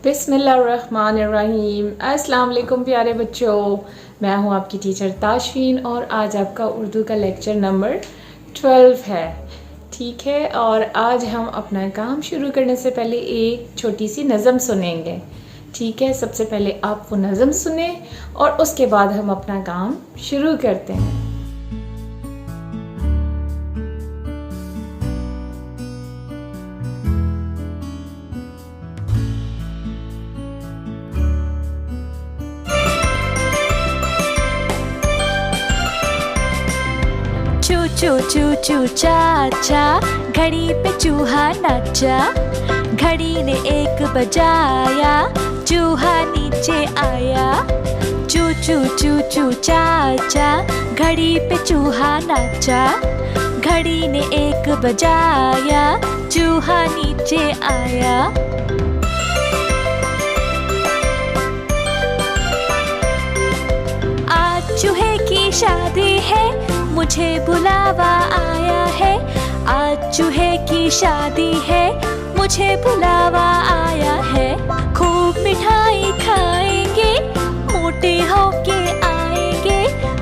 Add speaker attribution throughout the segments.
Speaker 1: बिस्मिल्लाहिर्रहमानिर्रहीम। अस्सलाम वालेकुम प्यारे बच्चों, मैं हूँ आपकी टीचर ताशफीन और आज आपका उर्दू का लेक्चर नंबर 12 है। ठीक है, और आज हम अपना काम शुरू करने से पहले एक छोटी सी नज़म सुनेंगे। ठीक है, सबसे पहले आप वो नज़म सुने और उसके बाद हम अपना काम शुरू करते हैं।
Speaker 2: चू चू चू चू चाचा, घड़ी पे चूहा नाचा। घड़ी ने एक बजाया, चूहा नीचे आया। चू चू चू चू चाचा, घड़ी पे चूहा नाचा। घड़ी ने एक बजाया, चूहा नीचे आया। आज चूहे की शादी है, मुझे बुलावा आया है। आज चूहे की शादी है, मुझे बुलावा आया है। खूब मिठाई खाएंगे, मोटे होके आएंगे।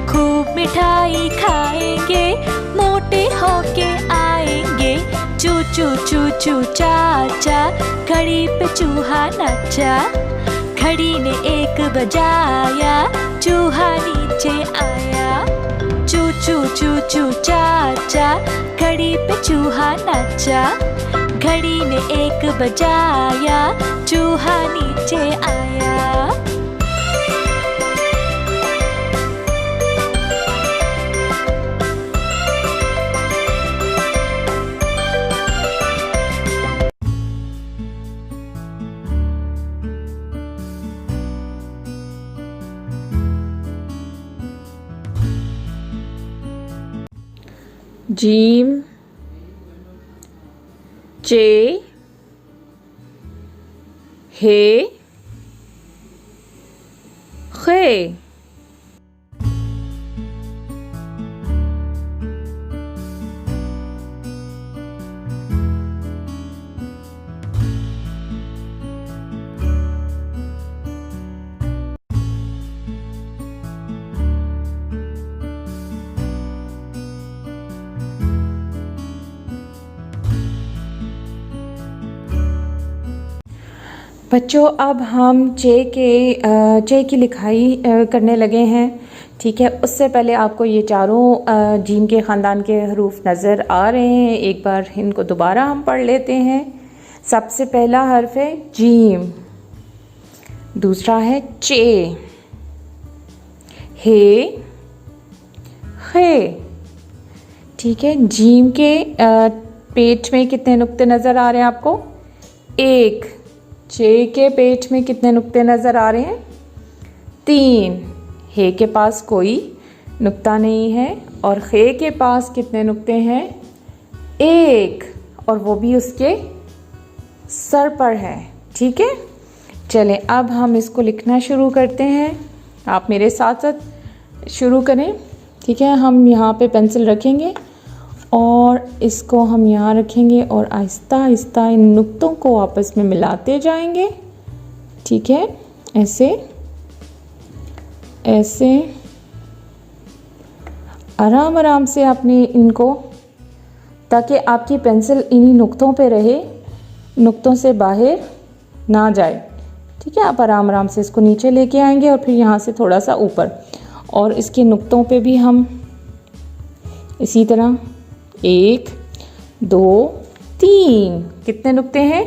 Speaker 2: खूब मिठाई खाएंगे, मोटे होके आएंगे। चू चू चू चू चाचा, घड़ी पे चूहा नाचा। घड़ी ने एक बजाया, चूहा नीचे आया। चू चू चू चू चाचा, घड़ी पे चूहा नाचा। घड़ी ने एक बजाया, चूहा नीचे आया।
Speaker 1: जीम, चे, हे, खे। बच्चों, अब हम चे की लिखाई करने लगे हैं। ठीक है, उससे पहले आपको ये चारों जीम के ख़ानदान के हरूफ नज़र आ रहे हैं। एक बार इनको दोबारा हम पढ़ लेते हैं। सबसे पहला हर्फ है जीम, दूसरा है चे, हे, खे। ठीक है, जीम के पेट में कितने नुक्ते नज़र आ रहे हैं आपको? एक। चे के पेट में कितने नुक्ते नज़र आ रहे हैं? 3। हे के पास कोई नुक्ता नहीं है। और खे के पास कितने नुक्ते हैं? 1, और वो भी उसके सर पर है। ठीक है, चलें अब हम इसको लिखना शुरू करते हैं। आप मेरे साथ साथ शुरू करें। ठीक है, हम यहाँ पे पेंसिल रखेंगे और इसको हम यहाँ रखेंगे और आहिस्ता आहिस्ता इन नुक्तों को आपस में मिलाते जाएंगे। ठीक है, ऐसे ऐसे आराम आराम से आपने इनको, ताकि आपकी पेंसिल इन्हीं नुक्तों पे रहे, नुक्तों से बाहर ना जाए। ठीक है, आप आराम आराम से इसको नीचे लेके आएंगे और फिर यहाँ से थोड़ा सा ऊपर, और इसके नुक्तों पे भी हम इसी तरह 1, 2, 3। कितने नुक्ते हैं?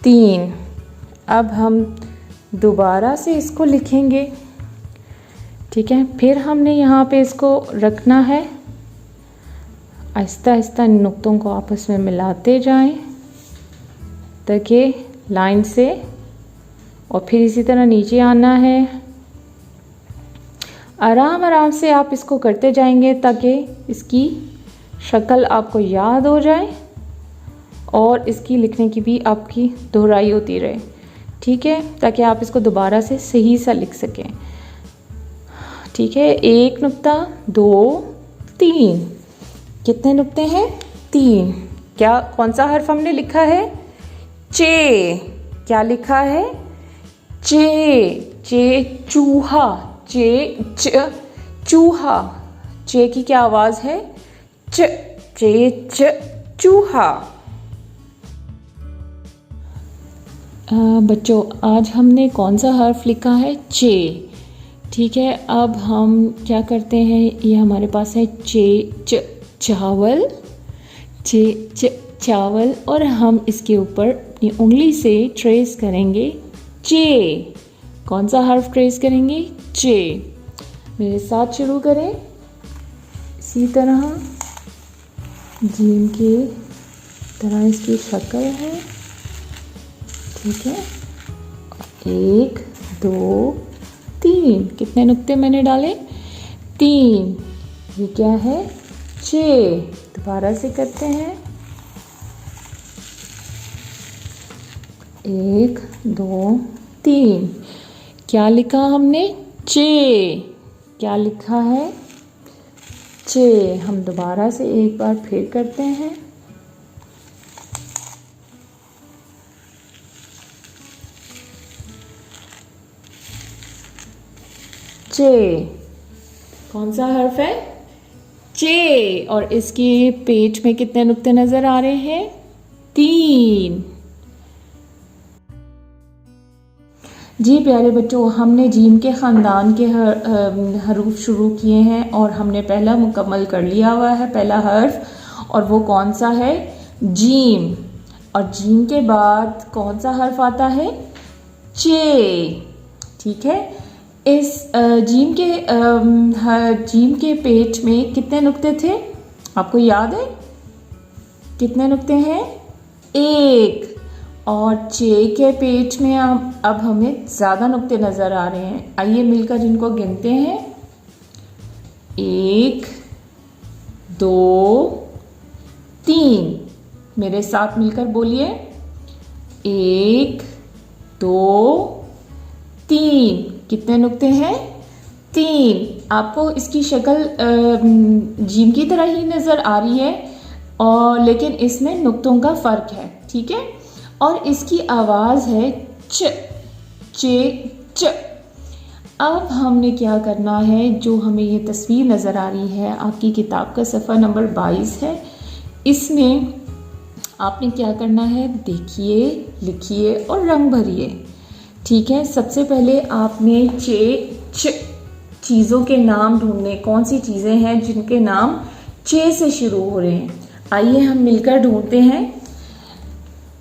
Speaker 1: 3। अब हम दोबारा से इसको लिखेंगे। ठीक है, फिर हमने यहाँ पे इसको रखना है। आहिस्ता आहिस्ता नुक्तों को आपस में मिलाते जाएं ताकि लाइन से, और फिर इसी तरह नीचे आना है। आराम आराम से आप इसको करते जाएंगे ताकि इसकी शक्ल आपको याद हो जाए और इसकी लिखने की भी आपकी दोहराई होती रहे। ठीक है, ताकि आप इसको दोबारा से सही सा लिख सकें। ठीक है, 1 नुक्ता, 2, 3। कितने नुक्ते हैं? 3। क्या, कौन सा हर्फ हमने लिखा है? चे। क्या लिखा है? चे, चे चूहा, चे च चूहा, चे की क्या आवाज है? च, चे च चूहा। बच्चों आज हमने कौन सा हर्फ लिखा है? चे। ठीक है, अब हम क्या करते हैं, ये हमारे पास है चे च चावल, चे च चावल, और हम इसके ऊपर अपनी उंगली से ट्रेस करेंगे चे। कौन सा हर्फ ट्रेस करेंगे? चे। मेरे साथ शुरू करें। इसी तरह जीम की तरह इसकी शक्ल है। ठीक है, 1 2 3, कितने नुक्ते मैंने डाले? 3। ये क्या है? चे। दोबारा से करते हैं। 1 2 3। क्या लिखा हमने? चे। क्या लिखा है? चे। हम दोबारा से एक बार फिर करते हैं। चे। कौन सा हर्फ है? चे। और इसके पेट में कितने नुक्ते नजर आ रहे हैं? 3। जी प्यारे बच्चों, हमने जीम के ख़ानदान के हरूफ शुरू किए हैं और हमने पहला मुकम्मल कर लिया हुआ है, पहला हर्फ, और वो कौन सा है? जीम। और जीम के बाद कौन सा हर्फ आता है? चे। ठीक है, इस जीम के पेट में कितने नुक्ते थे? आपको याद है? कितने नुक्ते हैं? 1। और चे के पेट में अब हमें ज़्यादा नुक्ते नज़र आ रहे हैं। आइए मिलकर इनको गिनते हैं। 1 2 3। मेरे साथ मिलकर बोलिए। 1 2 3। कितने नुक्ते हैं? 3। आपको इसकी शक्ल जीम की तरह ही नज़र आ रही है, और लेकिन इसमें नुक्तों का फ़र्क है। ठीक है, और इसकी आवाज़ है च, चे च। अब हमने क्या करना है, जो हमें ये तस्वीर नज़र आ रही है, आपकी किताब का सफ़ा नंबर 22 है, इसमें आपने क्या करना है? देखिए, लिखिए और रंग भरिए। ठीक है, सबसे पहले आपने चे च चीज़ों के नाम ढूंढने। कौन सी चीज़ें हैं जिनके नाम चे से शुरू हो रहे हैं? आइए हम मिलकर ढूंढते हैं।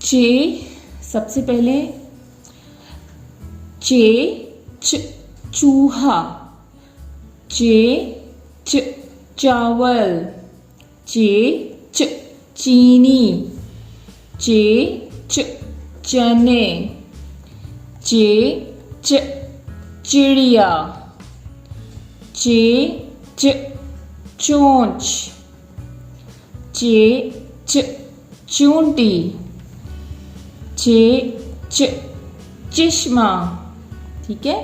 Speaker 1: चे, सबसे पहले चे च चूहा, चे च चावल, चे च चीनी, चे च चने, चे च चिड़िया, चे च चोंच, चे च चूंटी, चे च चश्मा। ठीक है,